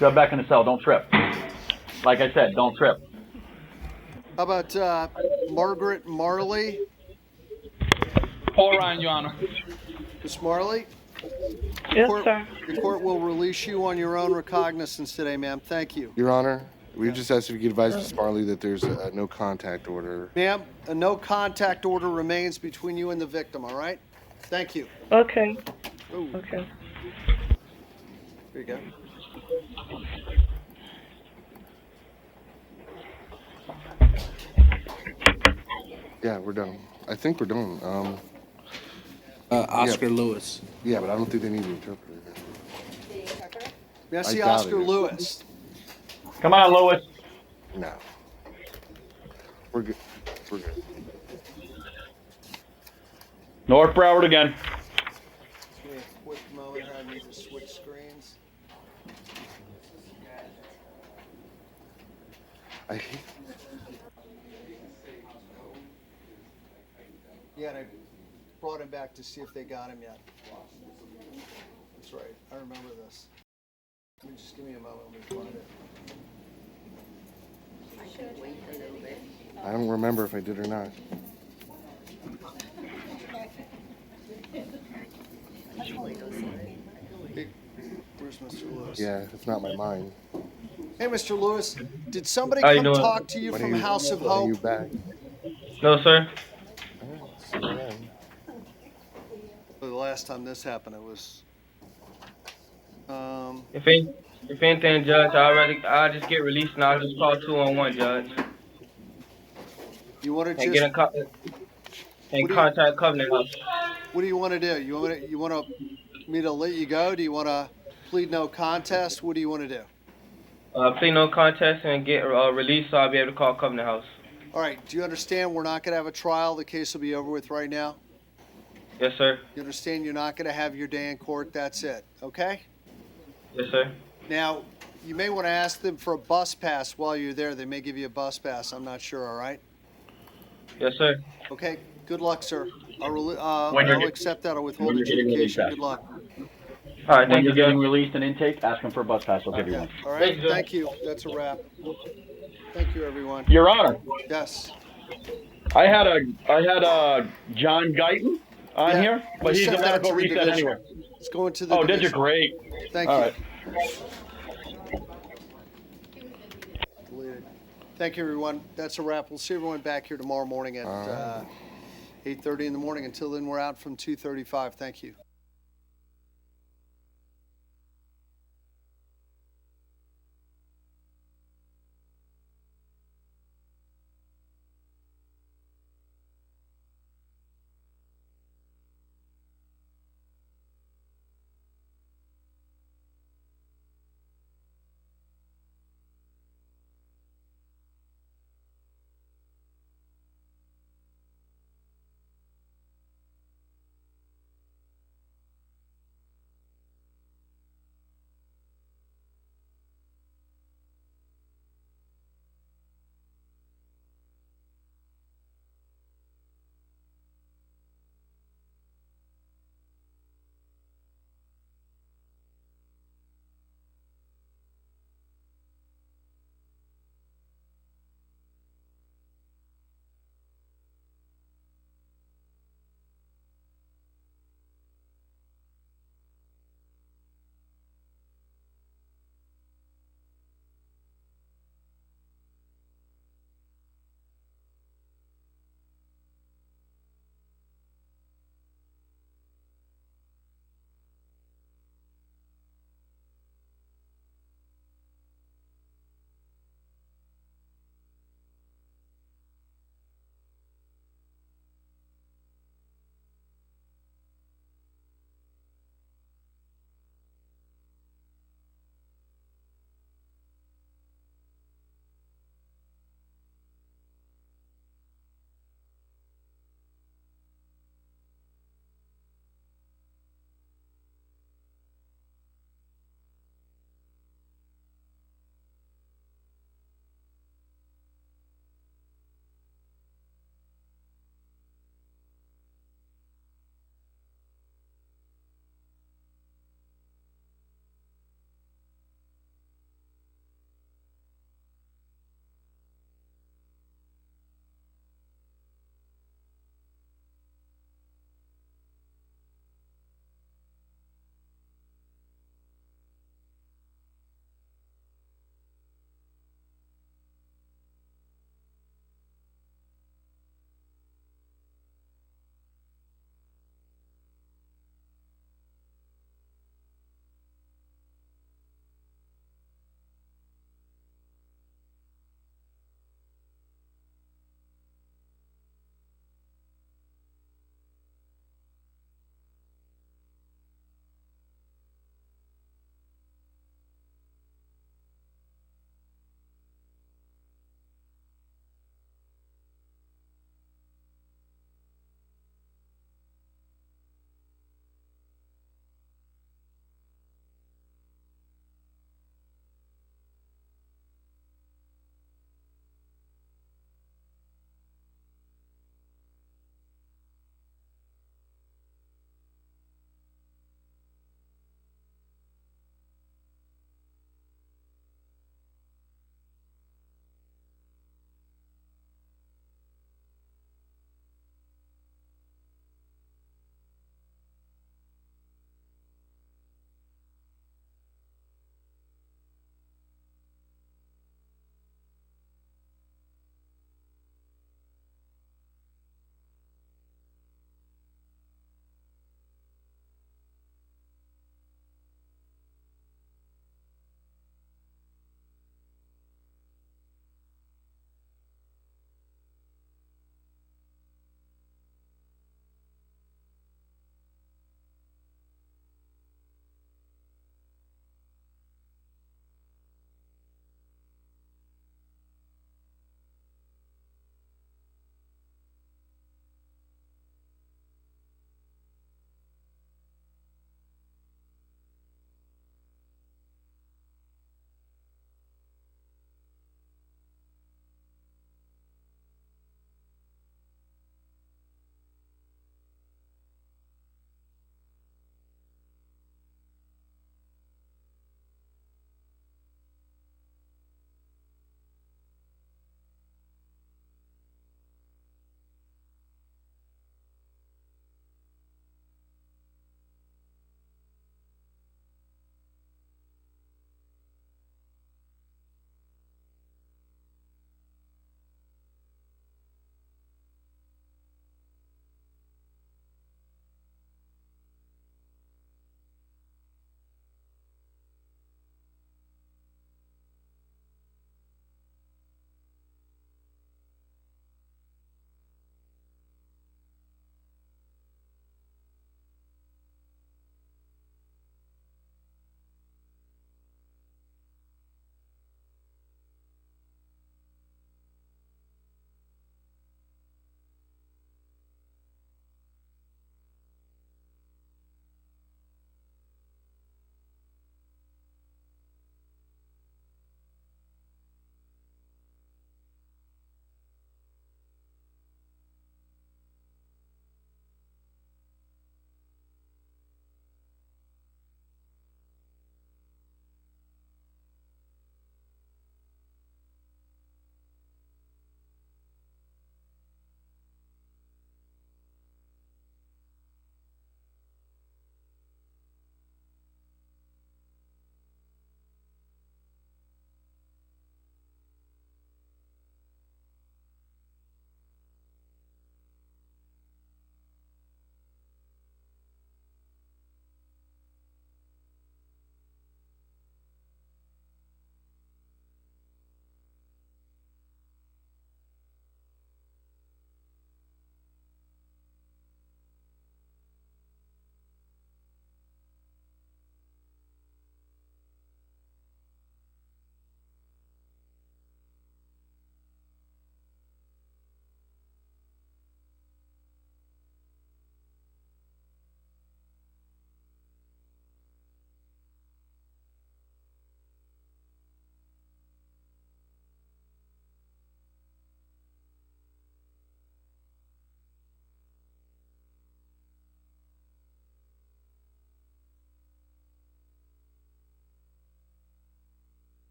S17: Go back in the cell. Don't trip. Like I said, don't trip.
S1: How about Margaret Marley?
S21: Paul Ryan, Your Honor.
S1: Miss Marley?
S14: Yes, sir.
S1: The court will release you on your own recognizance today, ma'am. Thank you.
S3: Your Honor, we just asked if you could advise Ms. Marley that there's a no contact order.
S1: Ma'am, a no contact order remains between you and the victim, all right? Thank you.
S14: Okay.
S1: Ooh.
S14: Okay.
S1: There you go.
S3: Yeah, we're done. I think we're done.
S19: Oscar Lewis.
S3: Yeah, but I don't think they need an interpreter.
S1: May I
S3: I
S1: see
S3: doubt
S1: Oscar
S3: it.
S1: Lewis?
S17: Come on, Lewis.
S3: No. We're good. We're good.
S17: North Broward again.
S1: Give me a quick moment here. I need to switch screens.
S3: I hate.
S1: Yeah, and I brought him back to see if they got him yet. That's right. I remember this. Just give me a moment. Let me find it.
S3: I don't remember if I did or not.
S1: Hey, where's Mr. Lewis?
S3: Yeah, it's not my mind.
S1: Hey, Mr. Lewis, did somebody
S4: How you
S1: come
S4: doing?
S1: talk to you
S3: When
S1: from
S3: are you-
S1: House of
S3: when are
S1: Hope?
S3: you back?
S4: No, sir.
S1: The last time this happened, it was.
S4: If anything, Judge, I'll just get released and I'll just call 211, Judge.
S1: You want to
S4: And
S1: just?
S4: get in, contact Covenant House.
S1: What do you want to do? You want me to let you go? Do you want to plead no contest? What do you want to do?
S4: Plead no contest and get released so I'll be able to call Covenant House.
S1: All right. Do you understand we're not going to have a trial? The case will be over with right now.
S4: Yes, sir.
S1: You understand you're not going to have your day in court. That's it. Okay?
S4: Yes, sir.
S1: Now, you may want to ask them for a bus pass while you're there. They may give you a bus pass. I'm not sure. All right?
S4: Yes, sir.
S1: Okay. Good luck, sir.
S17: When
S1: I'll
S17: you're-
S1: accept that. I'll withhold
S17: when you're getting
S1: adjudication.
S17: released,
S1: Good luck.
S4: All right,
S17: When
S4: thank
S17: you're
S4: you,
S17: getting
S4: Judge.
S17: released and intake, ask him for a bus pass. I'll give you one.
S1: All right. Thank you. That's a wrap. Thank you, everyone.
S17: Your Honor,
S1: Yes.
S17: I had a John Guyton on
S1: Yeah,
S17: here, but
S1: we
S17: he's a
S1: sent that
S17: medical
S1: to the
S17: reset
S1: division.
S17: anyway.
S1: It's going to the
S17: Oh, did you?
S1: division.
S17: Great.
S1: Thank
S17: All
S1: you.
S17: right.
S1: Deleted. Thank you, everyone. That's a wrap. We'll see everyone back here tomorrow morning at 8:30 in the morning. Until then, we're out from 2:35. Thank you.